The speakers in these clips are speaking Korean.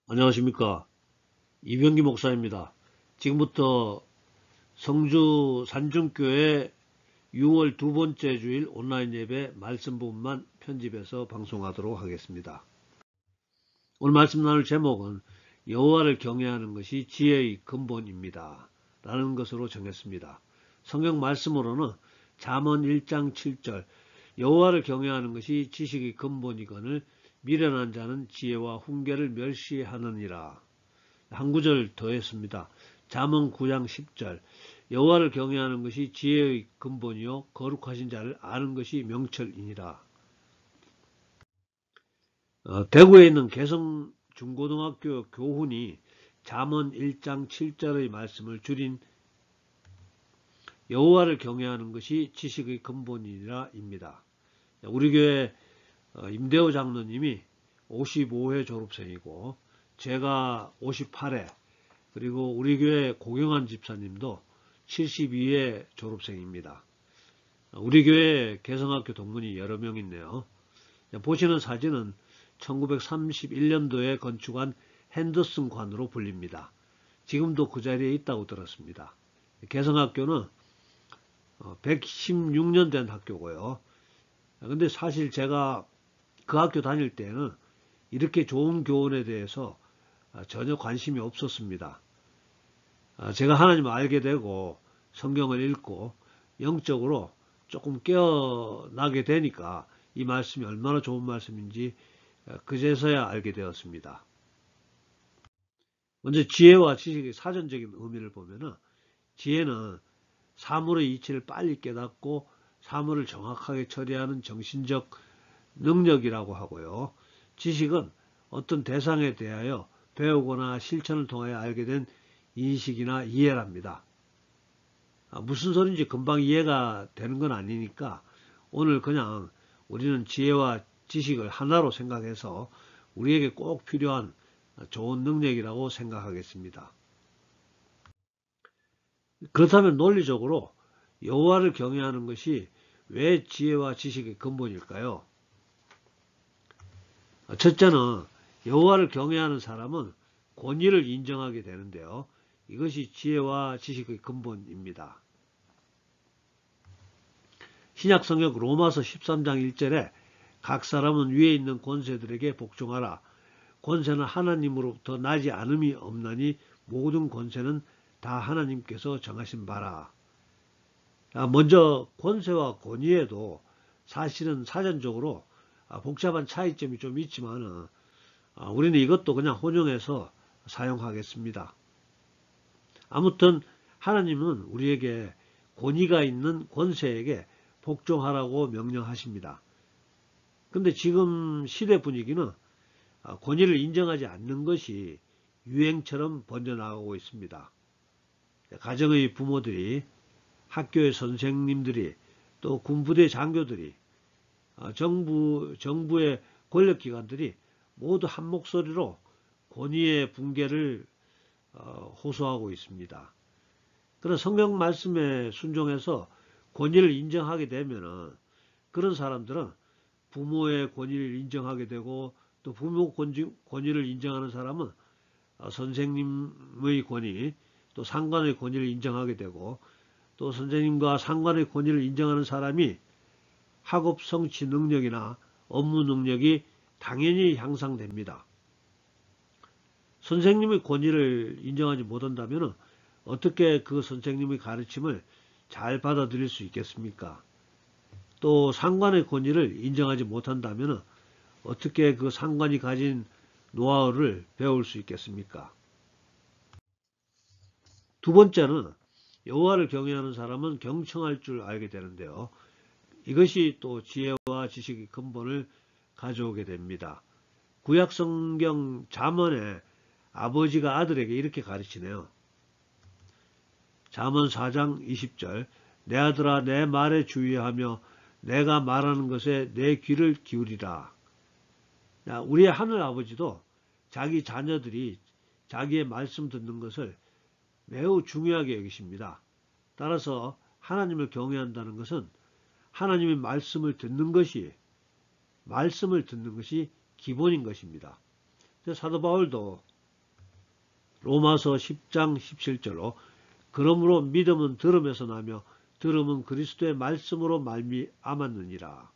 안녕하십니까. 이병기 목사입니다. 지금부터 성주 산중교회 6월 두 번째 주일 온라인 예배 말씀 부분만 편집해서 방송하도록 하겠습니다. 오늘 말씀 나눌 제목은 여호와를 경외하는 것이 지혜의 근본입니다. 라는 것으로 정했습니다. 성경 말씀으로는 잠언 1장 7절 여호와를 경외하는 것이 지식의 근본이거늘 미련한 자는 지혜와 훈계를 멸시하느니라. 한 구절 더했습니다. 잠언 9장 10절 여호와를 경외하는 것이 지혜의 근본이요 거룩하신 자를 아는 것이 명철이니라. 대구에 있는 개성 중고등학교 교훈이 잠언 1장 7절의 말씀을 줄인 여호와를 경외하는 것이 지식의 근본이니라 입니다. 우리 교회 임대호 장로님이 55회 졸업생이고 제가 58회, 그리고 우리 교회 고경환 집사님도 72회 졸업생입니다. 우리 교회 개성학교 동문이 여러 명 있네요. 보시는 사진은 1931년도에 건축한 핸더슨 관으로 불립니다. 지금도 그 자리에 있다고 들었습니다. 개성학교는 116년 된 학교고요. 근데 사실 제가 그 학교 다닐 때는 이렇게 좋은 교훈에 대해서 전혀 관심이 없었습니다. 제가 하나님을 알게 되고 성경을 읽고 영적으로 조금 깨어나게 되니까 이 말씀이 얼마나 좋은 말씀인지 그제서야 알게 되었습니다. 먼저 지혜와 지식의 사전적인 의미를 보면은 지혜는 사물의 이치를 빨리 깨닫고 사물을 정확하게 처리하는 정신적 능력이라고 하고요. 지식은 어떤 대상에 대하여 배우거나 실천을 통하여 알게 된 인식이나 이해랍니다. 무슨 소리인지 금방 이해가 되는 건 아니니까 오늘 그냥 우리는 지혜와 지식을 하나로 생각해서 우리에게 꼭 필요한 좋은 능력이라고 생각하겠습니다. 그렇다면 논리적으로 여호와를 경외하는 것이 왜 지혜와 지식의 근본일까요? 첫째는 여호와를 경외하는 사람은 권위를 인정하게 되는데요. 이것이 지혜와 지식의 근본입니다. 신약 성경 로마서 13장 1절에 각 사람은 위에 있는 권세들에게 복종하라. 권세는 하나님으로부터 나지 않음이 없나니 모든 권세는 다 하나님께서 정하신 바라. 먼저 권세와 권위에도 사실은 사전적으로 복잡한 차이점이 좀 있지만 우리는 이것도 그냥 혼용해서 사용하겠습니다. 아무튼 하나님은 우리에게 권위가 있는 권세에게 복종하라고 명령하십니다. 근데 지금 시대 분위기는 권위를 인정하지 않는 것이 유행처럼 번져나가고 있습니다. 가정의 부모들이, 학교의 선생님들이, 또 군부대 장교들이, 정부의 권력기관들이 모두 한 목소리로 권위의 붕괴를 호소하고 있습니다. 그런 성경 말씀에 순종해서 권위를 인정하게 되면은 그런 사람들은 부모의 권위를 인정하게 되고, 또 부모 권위를 인정하는 사람은 선생님의 권위, 또 상관의 권위를 인정하게 되고, 또 선생님과 상관의 권위를 인정하는 사람이 학업 성취 능력이나 업무 능력이 당연히 향상됩니다. 선생님의 권위를 인정하지 못한다면 어떻게 그 선생님의 가르침을 잘 받아들일 수 있겠습니까? 또 상관의 권위를 인정하지 못한다면 어떻게 그 상관이 가진 노하우를 배울 수 있겠습니까? 두 번째는 여호와를 경외하는 사람은 경청할 줄 알게 되는데요. 이것이 또 지혜와 지식의 근본을 가져오게 됩니다. 구약 성경 잠언에 아버지가 아들에게 이렇게 가르치네요. 잠언 4장 20절 내 아들아 내 말에 주의하며 내가 말하는 것에 내 귀를 기울이라. 우리의 하늘 아버지도 자기 자녀들이 자기의 말씀 듣는 것을 매우 중요하게 여기십니다. 따라서 하나님을 경외한다는 것은 하나님의 말씀을 듣는 것이 기본인 것입니다. 사도 바울도 로마서 10장 17절로 그러므로 믿음은 들음에서 나며 들음은 그리스도의 말씀으로 말미암았느니라.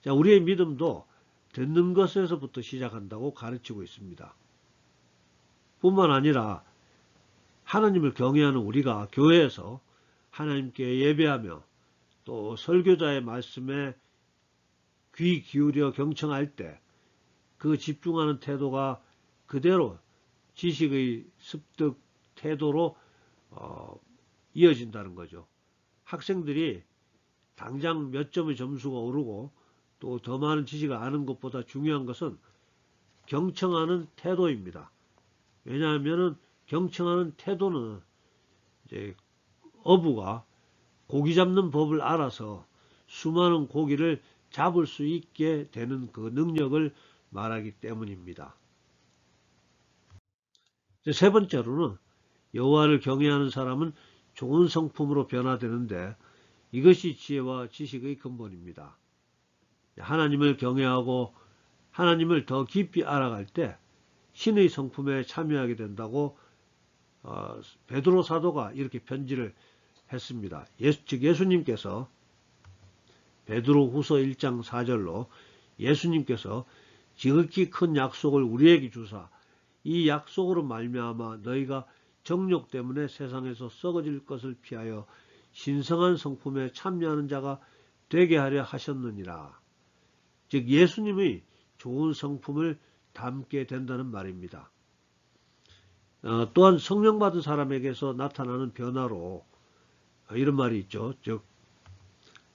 자, 우리의 믿음도 듣는 것에서부터 시작한다고 가르치고 있습니다. 뿐만 아니라 하나님을 경외하는 우리가 교회에서 하나님께 예배하며 또 설교자의 말씀에 귀 기울여 경청할 때 그 집중하는 태도가 그대로 지식의 습득 태도로 이어진다는 거죠. 학생들이 당장 몇 점의 점수가 오르고 또 더 많은 지식을 아는 것보다 중요한 것은 경청하는 태도입니다. 왜냐하면 경청하는 태도는 이제 어부가 고기 잡는 법을 알아서 수많은 고기를 잡을 수 있게 되는 그 능력을 말하기 때문입니다. 세 번째로는 여호와를 경외하는 사람은 좋은 성품으로 변화되는데 이것이 지혜와 지식의 근본입니다. 하나님을 경외하고 하나님을 더 깊이 알아갈 때 신의 성품에 참여하게 된다고 베드로 사도가 이렇게 편지를 했습니다. 즉 예수님께서 베드로 후서 1장 4절로 예수님께서 지극히 큰 약속을 우리에게 주사 이 약속으로 말미암아 너희가 정욕 때문에 세상에서 썩어질 것을 피하여 신성한 성품에 참여하는 자가 되게 하려 하셨느니라. 즉 예수님의 좋은 성품을 담게 된다는 말입니다. 또한 성령 받은 사람에게서 나타나는 변화로 이런 말이 있죠. 즉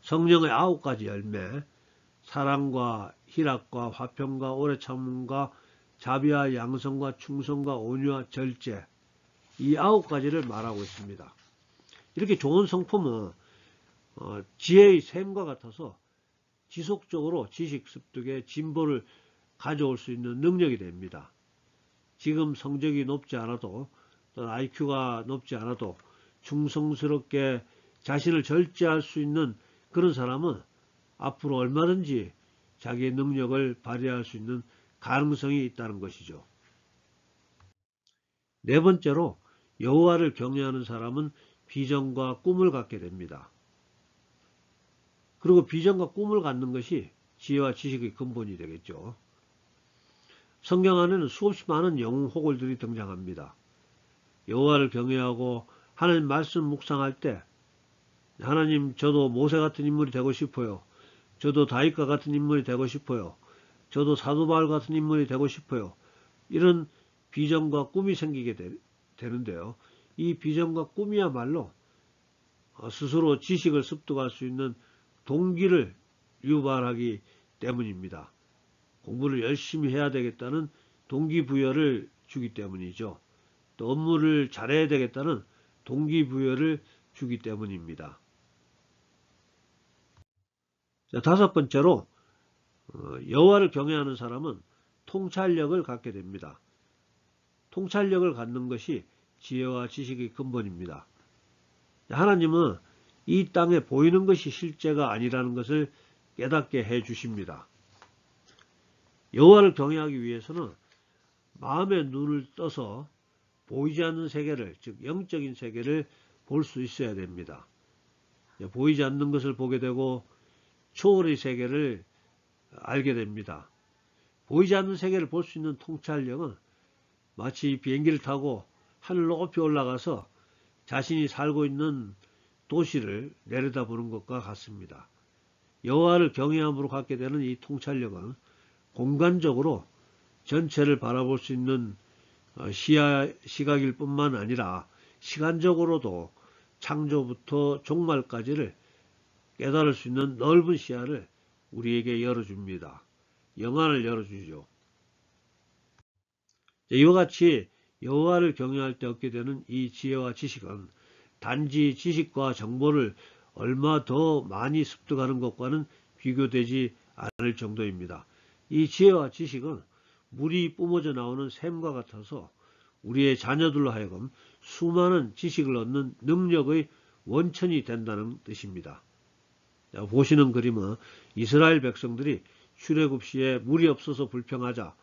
성령의 9가지 열매, 사랑과 희락과 화평과 오래 참음과 자비와 양성과 충성과 온유와 절제, 이 9가지를 말하고 있습니다. 이렇게 좋은 성품은 지혜의 샘과 같아서 지속적으로 지식 습득에 진보를 가져올 수 있는 능력이 됩니다. 지금 성적이 높지 않아도 또 IQ가 높지 않아도 충성스럽게 자신을 절제할 수 있는 그런 사람은 앞으로 얼마든지 자기의 능력을 발휘할 수 있는 가능성이 있다는 것이죠. 네 번째로 여호와를 경외하는 사람은 비전과 꿈을 갖게 됩니다. 그리고 비전과 꿈을 갖는 것이 지혜와 지식의 근본이 되겠죠. 성경 안에는 수없이 많은 영웅 호걸들이 등장합니다. 여호와를 경외하고 하나님 말씀 묵상할 때 하나님 저도 모세 같은 인물이 되고 싶어요. 저도 다윗과 같은 인물이 되고 싶어요. 저도 사도 바울 같은 인물이 되고 싶어요. 이런 비전과 꿈이 생기게 되는데요. 이 비전과 꿈이야말로 스스로 지식을 습득할 수 있는 동기를 유발하기 때문입니다. 공부를 열심히 해야 되겠다는 동기부여를 주기 때문이죠. 또 업무를 잘해야 되겠다는 동기부여를 주기 때문입니다. 자, 다섯 번째로 여호와를 경외하는 사람은 통찰력을 갖게 됩니다. 통찰력을 갖는 것이 지혜와 지식의 근본입니다. 하나님은 이 땅에 보이는 것이 실제가 아니라는 것을 깨닫게 해 주십니다. 여호와를 경외하기 위해서는 마음의 눈을 떠서 보이지 않는 세계를, 즉 영적인 세계를 볼 수 있어야 됩니다. 보이지 않는 것을 보게 되고 초월의 세계를 알게 됩니다. 보이지 않는 세계를 볼 수 있는 통찰력은 마치 비행기를 타고 하늘 높이 올라가서 자신이 살고 있는 도시를 내려다보는 것과 같습니다. 여호와를 경외함으로 갖게 되는 이 통찰력은 공간적으로 전체를 바라볼 수 있는 시각일 뿐만 아니라 시간적으로도 창조부터 종말까지를 깨달을 수 있는 넓은 시야를 우리에게 열어줍니다. 영안을 열어주죠. 이와 같이 여호와를 경외할 때 얻게 되는 이 지혜와 지식은 단지 지식과 정보를 얼마 더 많이 습득하는 것과는 비교되지 않을 정도입니다. 이 지혜와 지식은 물이 뿜어져 나오는 샘과 같아서 우리의 자녀들로 하여금 수많은 지식을 얻는 능력의 원천이 된다는 뜻입니다. 자, 보시는 그림은 이스라엘 백성들이 출애굽 시에 물이 없어서 불평하자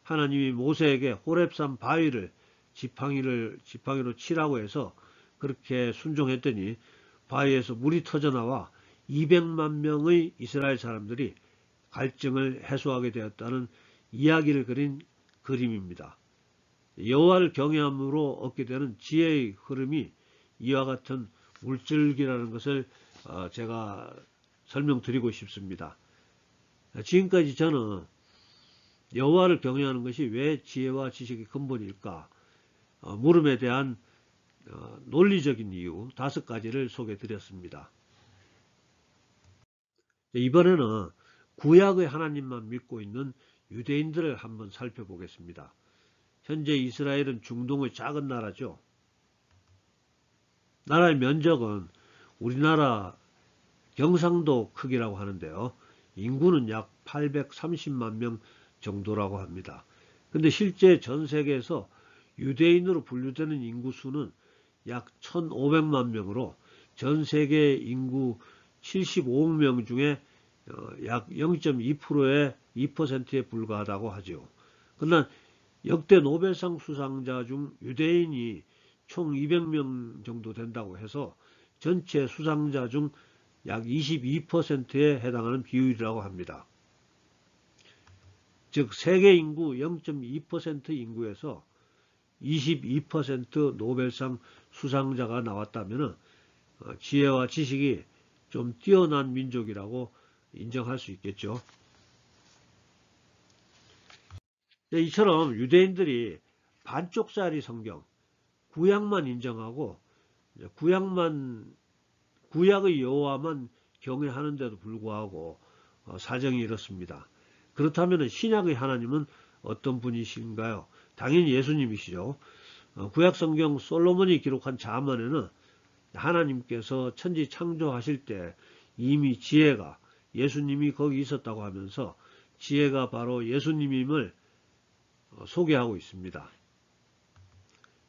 하나님이 모세에게 호렙산 바위를 지팡이로 치라고 해서 그렇게 순종했더니 바위에서 물이 터져나와 200만 명의 이스라엘 사람들이 갈증을 해소하게 되었다는 이야기를 그린 그림입니다. 여호와를 경외함으로 얻게 되는 지혜의 흐름이 이와 같은 물줄기라는 것을 제가 설명드리고 싶습니다. 지금까지 저는 여호와를 경외하는 것이 왜 지혜와 지식의 근본일까? 물음에 대한 논리적인 이유 5가지를 소개해 드렸습니다. 이번에는 구약의 하나님만 믿고 있는 유대인들을 한번 살펴보겠습니다. 현재 이스라엘은 중동의 작은 나라죠. 나라의 면적은 우리나라 경상도 크기라고 하는데요. 인구는 약 830만 명 정도라고 합니다. 근데 실제 전 세계에서 유대인으로 분류되는 인구 수는 약 1500만 명으로 전 세계 인구 75억 명 중에 약 0.2%의 2%에 불과하다고 하죠. 그러나 역대 노벨상 수상자 중 유대인이 총 200명 정도 된다고 해서 전체 수상자 중 약 22%에 해당하는 비율이라고 합니다. 즉 세계 인구 0.2% 인구에서 22% 노벨상 수상자가 나왔다면 지혜와 지식이 좀 뛰어난 민족이라고 인정할 수 있겠죠. 이처럼 유대인들이 반쪽짜리 성경, 구약만 인정하고 구약의 여호와만 경외하는데도 불구하고 사정이 이렇습니다. 그렇다면 신약의 하나님은 어떤 분이신가요? 당연히 예수님이시죠. 구약 성경 솔로몬이 기록한 잠언에는 하나님께서 천지 창조하실 때 이미 지혜가 예수님이 거기 있었다고 하면서 지혜가 바로 예수님임을 소개하고 있습니다.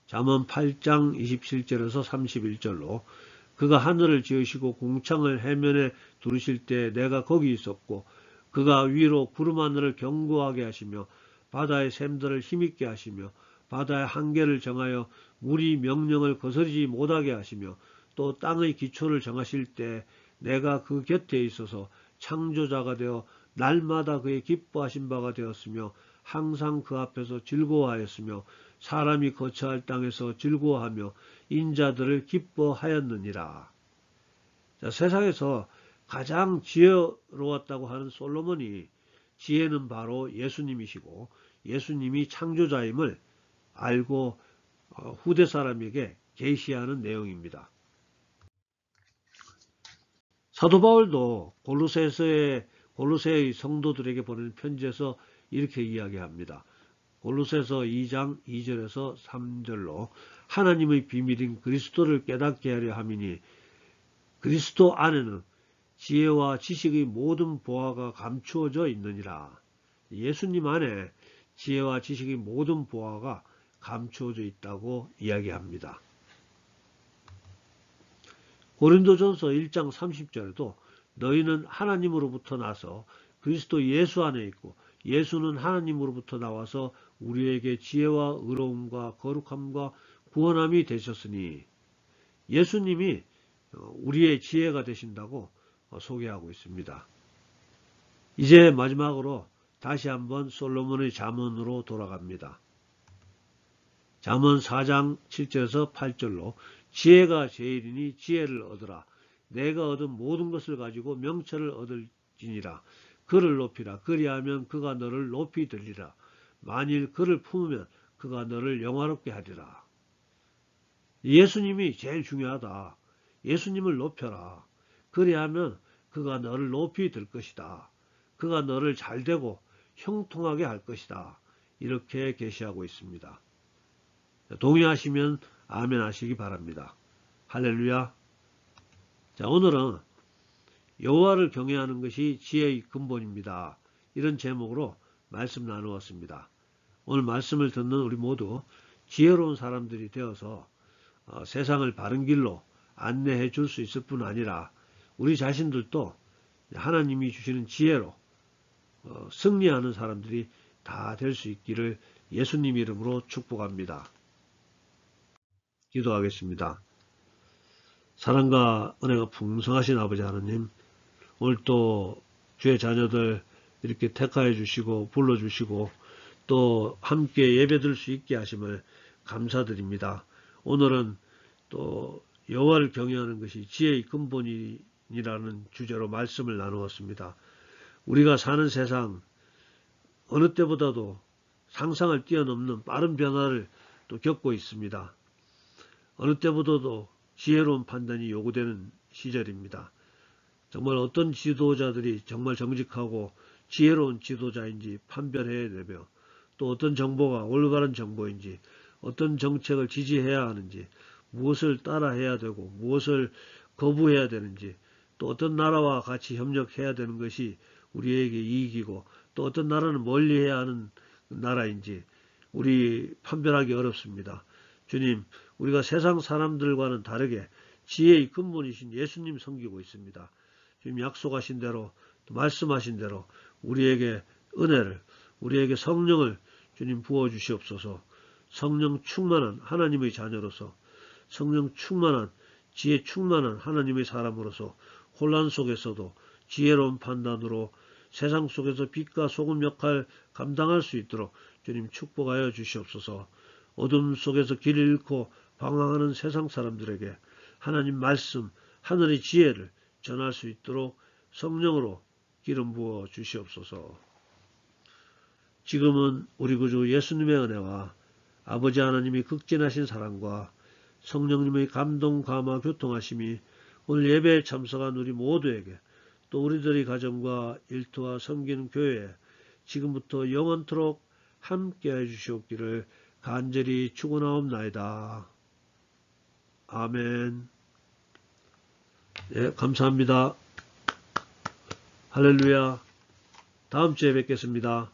잠언 8장 27절에서 31절로 그가 하늘을 지으시고 궁창을 해면에 두르실 때 내가 거기 있었고 그가 위로 구름 하늘을 견고하게 하시며 바다의 샘들을 힘있게 하시며 바다의 한계를 정하여 물이 명령을 거스르지 못하게 하시며 또 땅의 기초를 정하실 때 내가 그 곁에 있어서 창조자가 되어 날마다 그의 기뻐하신 바가 되었으며 항상 그 앞에서 즐거워하였으며 사람이 거처할 땅에서 즐거워하며 인자들을 기뻐하였느니라. 자, 세상에서 가장 지혜로웠다고 하는 솔로몬이 지혜는 바로 예수님이시고 예수님이 창조자임을 알고 후대 사람에게 계시하는 내용입니다. 사도 바울도 골로새의 성도들에게 보내는 편지에서 이렇게 이야기합니다. 골로새서 2장 2절에서 3절로 하나님의 비밀인 그리스도를 깨닫게 하려 함이니 그리스도 안에는 지혜와 지식의 모든 보화가 감추어져 있느니라. 예수님 안에 지혜와 지식의 모든 보화가 감추어져 있다고 이야기합니다. 고린도전서 1장 30절에도 너희는 하나님으로부터 나서 그리스도 예수 안에 있고 예수는 하나님으로부터 나와서 우리에게 지혜와 의로움과 거룩함과 구원함이 되셨으니 예수님이 우리의 지혜가 되신다고 소개하고 있습니다. 이제 마지막으로 다시 한번 솔로몬의 잠언으로 돌아갑니다. 잠언 4장 7절에서 8절로 지혜가 제일이니 지혜를 얻으라. 내가 얻은 모든 것을 가지고 명철을 얻을지니라. 그를 높이라. 그리하면 그가 너를 높이 들리라. 만일 그를 품으면 그가 너를 영화롭게 하리라. 예수님이 제일 중요하다. 예수님을 높여라. 그리하면 그가 너를 높이 들 것이다. 그가 너를 잘되고 형통하게 할 것이다. 이렇게 계시하고 있습니다. 동의하시면 아멘 하시기 바랍니다. 할렐루야. 자, 오늘은 여호와를 경외하는 것이 지혜의 근본입니다. 이런 제목으로 말씀 나누었습니다. 오늘 말씀을 듣는 우리 모두 지혜로운 사람들이 되어서 세상을 바른 길로 안내해 줄 수 있을 뿐 아니라 우리 자신들도 하나님이 주시는 지혜로 승리하는 사람들이 다 될 수 있기를 예수님 이름으로 축복합니다. 기도하겠습니다. 사랑과 은혜가 풍성하신 아버지 하나님, 오늘 또 주의 자녀들 이렇게 택하여 주시고 불러주시고 또 함께 예배드릴 수 있게 하심을 감사드립니다. 오늘은 또 여호와를 경외하는 것이 지혜의 근본이라는 주제로 말씀을 나누었습니다. 우리가 사는 세상 어느 때보다도 상상을 뛰어넘는 빠른 변화를 또 겪고 있습니다. 어느 때보다도 지혜로운 판단이 요구되는 시절입니다. 정말 어떤 지도자들이 정말 정직하고 지혜로운 지도자인지 판별해야 되며 또 어떤 정보가 올바른 정보인지 어떤 정책을 지지해야 하는지 무엇을 따라해야 되고 무엇을 거부해야 되는지 또 어떤 나라와 같이 협력해야 되는 것이 우리에게 이익이고 또 어떤 나라는 멀리해야 하는 나라인지 우리 판별하기 어렵습니다. 주님, 우리가 세상 사람들과는 다르게 지혜의 근본이신 예수님 섬기고 있습니다. 주님 약속하신 대로 또 말씀하신 대로 우리에게 은혜를 우리에게 성령을 주님 부어주시옵소서. 성령 충만한 하나님의 자녀로서 성령 충만한 지혜 충만한 하나님의 사람으로서 혼란 속에서도 지혜로운 판단으로 세상 속에서 빛과 소금 역할 감당할 수 있도록 주님 축복하여 주시옵소서. 어둠 속에서 길을 잃고 방황하는 세상 사람들에게 하나님 말씀, 하늘의 지혜를 전할 수 있도록 성령으로 기름 부어 주시옵소서. 지금은 우리 구주 예수님의 은혜와 아버지 하나님이 극진하신 사랑과 성령님의 감동, 감화, 교통하심이 오늘 예배에 참석한 우리 모두에게 또 우리들의 가정과 일터와 섬기는 교회에 지금부터 영원토록 함께해 주시옵기를 간절히 축원하옵나이다. 아멘. 네, 감사합니다. 할렐루야. 다음 주에 뵙겠습니다.